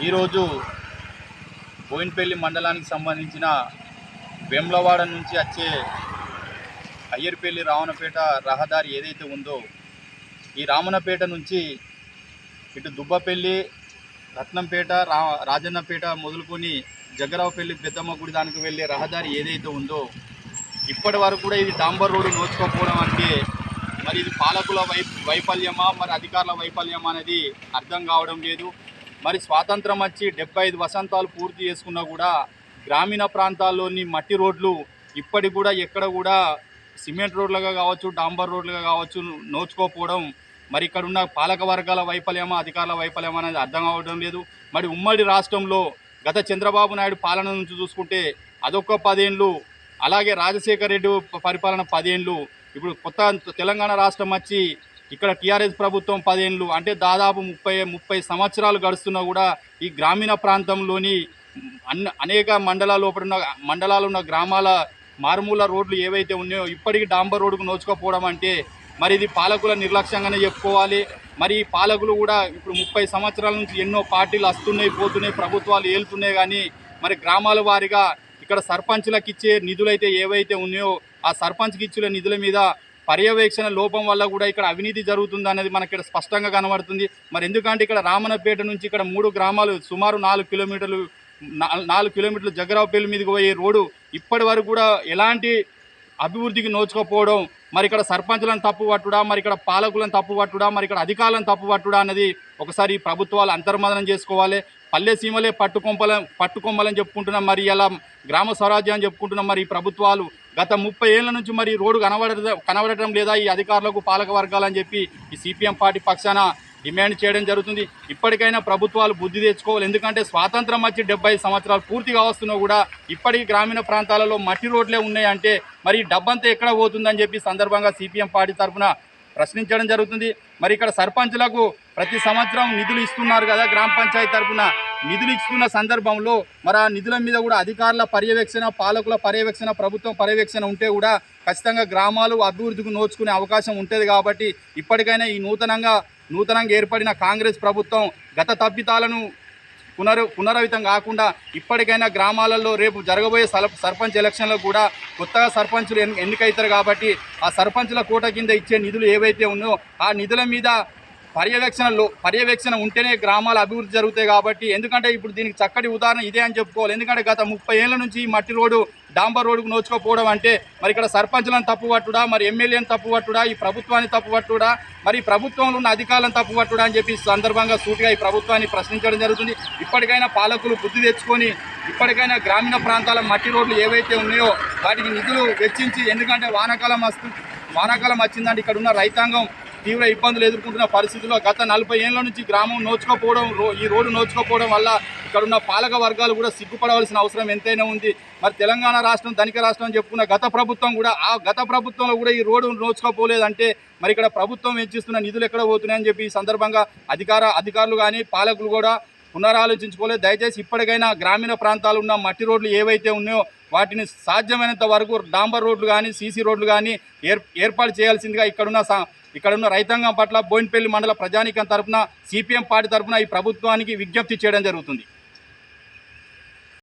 ఈరోజు బోయినపల్లి మండలానికి సంబంధించిన వేములవాడ నుంచి వచ్చే అయ్యర్పల్లి రావణపేట రహదారి ఏదైతే ఉందో ఈ రామన్నపేట నుంచి ఇటు దుబ్బపల్లి రత్నంపేట రాజన్నపేట మొదలుకొని జగ్గరావుపల్లి పెద్దమ్మ గుడి దానికి వెళ్ళే రహదారి ఏదైతే ఉందో ఇప్పటి వరకు కూడా ఇది డాంబర్ రోడ్డు నోచుకోకపోవడం అంటే మరి ఇది పాలకుల వైఫల్యమా మరి అధికారుల వైఫల్యమా అనేది అర్థం కావడం లేదు. మరి స్వాతంత్రం వచ్చి 75 వసంతాలు పూర్తి చేసుకున్నా కూడా గ్రామీణ ప్రాంతాల్లోని మట్టి రోడ్లు ఇప్పటికి కూడా ఎక్కడ కూడా సిమెంట్ రోడ్లుగా కావచ్చు డాంబర్ రోడ్లుగా కావచ్చు నోచుకోకపోవడం మరి ఇక్కడ ఉన్న పాలక వర్గాల వైఫల్యమా అధికారుల వైఫల్యమా అనేది అర్థం కావడం లేదు. మరి ఉమ్మడి రాష్ట్రంలో గత చంద్రబాబు నాయుడు పాలన నుంచి చూసుకుంటే అదొక 10 ఏళ్ళు, అలాగే రాజశేఖర్ రెడ్డి పరిపాలన 10 ఏళ్ళు, ఇప్పుడు కొత్త తెలంగాణ రాష్ట్రం వచ్చి ఇక్కడ టీఆర్ఎస్ ప్రభుత్వం 10 ఏళ్ళు, అంటే దాదాపు 30 సంవత్సరాలు గడుస్తున్నా కూడా ఈ గ్రామీణ ప్రాంతంలోని అనేక మండలాలు ఉన్న గ్రామాల మారుమూల రోడ్లు ఏవైతే ఉన్నాయో ఇప్పటికీ డాంబర్ రోడ్డుకు నోచుకోపోవడం అంటే మరి ఇది పాలకుల నిర్లక్ష్యంగానే చెప్పుకోవాలి. మరి పాలకులు కూడా ఇప్పుడు 30 సంవత్సరాల నుంచి ఎన్నో పార్టీలు వస్తున్నాయి పోతున్నాయి, ప్రభుత్వాలు ఏలుతున్నాయి, కానీ మరి గ్రామాల వారీగా ఇక్కడ సర్పంచ్లకు ఇచ్చే నిధులైతే ఏవైతే ఉన్నాయో ఆ సర్పంచ్కి ఇచ్చిన నిధుల మీద పర్యవేక్షణ లోపం వల్ల కూడా ఇక్కడ అవినీతి జరుగుతుంది అనేది మనకి ఇక్కడ స్పష్టంగా కనబడుతుంది. మరి ఎందుకంటే ఇక్కడ రామన్నపేట నుంచి ఇక్కడ 3 గ్రామాలు సుమారు 4 కిలోమీటర్లు జగ్గరావుపల్లి మీదకి పోయే రోడ్డు ఇప్పటి వరకు కూడా ఎలాంటి అభివృద్ధికి నోచుకోపోవడం, మరి ఇక్కడ సర్పంచులను తప్పు పట్టుడా, మరి ఇక్కడ పాలకులను తప్పు పట్టుడా, మరి ఇక్కడ అధికారులను తప్పు పట్టుడా అనేది ఒకసారి ప్రభుత్వాలు అంతర్మదనం చేసుకోవాలి. పల్లె సీమలే పట్టుకొమ్మలని చెప్పుకుంటున్నాం, మరి ఇలా గ్రామ స్వరాజ్యం అని చెప్పుకుంటున్నాం. మరి ఈ ప్రభుత్వాలు గత 30 ఏళ్ల నుంచి మరి రోడ్డు కనబడటం లేదా ఈ అధికారులకు పాలక వర్గాలని చెప్పి ఈ సిపిఎం పార్టీ పక్షాన డిమాండ్ చేయడం జరుగుతుంది. ఇప్పటికైనా ప్రభుత్వాలు బుద్ధి తెచ్చుకోవాలి. ఎందుకంటే స్వాతంత్రం వచ్చి 75 సంవత్సరాలు పూర్తిగా వస్తున్నా కూడా ఇప్పటికీ గ్రామీణ ప్రాంతాలలో మట్టి రోడ్లే ఉన్నాయంటే మరి డబ్బంతా ఎక్కడ పోతుందని చెప్పి సందర్భంగా సిపిఎం పార్టీ తరఫున ప్రశ్నించడం జరుగుతుంది. మరి ఇక్కడ సర్పంచులకు ప్రతి సంవత్సరం నిధులు ఇస్తున్నారు కదా, గ్రామ పంచాయతీ తరఫున నిధులు ఇస్తున్న సందర్భంలో మరి ఆ నిధుల మీద కూడా అధికారుల పర్యవేక్షణ, పాలకుల పర్యవేక్షణ, ప్రభుత్వం పర్యవేక్షణ ఉంటే కూడా ఖచ్చితంగా గ్రామాలు అభివృద్ధికి నోచుకునే అవకాశం ఉంటుంది. కాబట్టి ఇప్పటికైనా ఈ నూతనంగా ఏర్పడిన కాంగ్రెస్ ప్రభుత్వం గత తప్పిదాలను పునరావృతం కాకుండా ఇప్పటికైనా గ్రామాలలో రేపు జరగబోయే సర్పంచ్ ఎలక్షన్లో కూడా కొత్తగా సర్పంచులు ఎన్నికవుతారు. కాబట్టి ఆ సర్పంచుల కోట కింద ఇచ్చే నిధులు ఏవైతే ఉన్నాయో ఆ నిధుల మీద పర్యవేక్షణ ఉంటేనే గ్రామాల అభివృద్ధి జరుగుతాయి. కాబట్టి ఎందుకంటే ఇప్పుడు దీనికి చక్కటి ఉదాహరణ ఇదే అని చెప్పుకోవాలి. ఎందుకంటే గత 30 ఏళ్ల నుంచి ఈ మట్టి రోడ్డు డాంబర్ రోడ్డుకు నోచుకోపోవడం అంటే మరి ఇక్కడ సర్పంచులను తప్పు పట్టుడా, మరి ఎమ్మెల్యేని తప్పు పట్టుడా, ఈ ప్రభుత్వాన్ని తప్పు పట్టుడా, మరి ప్రభుత్వంలో ఉన్న అధికారులను తప్పు పట్టుడా అని చెప్పి సందర్భంగా సూటిగా ఈ ప్రభుత్వాన్ని ప్రశ్నించడం జరుగుతుంది. ఇప్పటికైనా పాలకులు బుద్ధి తెచ్చుకొని ఇప్పటికైనా గ్రామీణ ప్రాంతాల మట్టి రోడ్లు ఏవైతే ఉన్నాయో వాటికి నిధులు వెచ్చించి, ఎందుకంటే వానాకాలం వచ్చిందంటే ఇక్కడ ఉన్న రైతాంగం తీవ్ర ఇబ్బందులు ఎదుర్కొంటున్న పరిస్థితుల్లో గత 40 ఏళ్ల నుంచి గ్రామం నోచుకోపోవడం, ఈ రోడ్డు నోచుకోపోవడం వల్ల ఇక్కడ ఉన్న పాలక వర్గాలు కూడా సిగ్గుపడవలసిన అవసరం ఎంతైనా ఉంది. మరి తెలంగాణ రాష్ట్రం ధనిక రాష్ట్రం అని చెప్పుకున్న గత ప్రభుత్వం కూడా ఆ గత ప్రభుత్వంలో కూడా ఈ రోడ్డు నోచుకోపోలేదంటే మరి ఇక్కడ ప్రభుత్వం వెచ్చిస్తున్న నిధులు ఎక్కడ పోతున్నాయని చెప్పి ఈ సందర్భంగా అధికారులు కానీ పాలకులు కూడా పునరాలోచించుకోలేదు. దయచేసి ఇప్పటికైనా గ్రామీణ ప్రాంతాలు ఉన్న మట్టి రోడ్లు ఏవైతే ఉన్నాయో వాటిని సాధ్యమైనంత వరకు డాంబర్ రోడ్లు కానీ సీసీ రోడ్లు కానీ ఏర్పాటు చేయాల్సిందిగా ఇక్కడున్న రైతాంగం పట్ల బోయినపల్లి మండల ప్రజానీకం తరఫున సిపిఎం పార్టీ తరఫున ఈ ప్రభుత్వానికి విజ్ఞప్తి చేయడం జరుగుతుంది.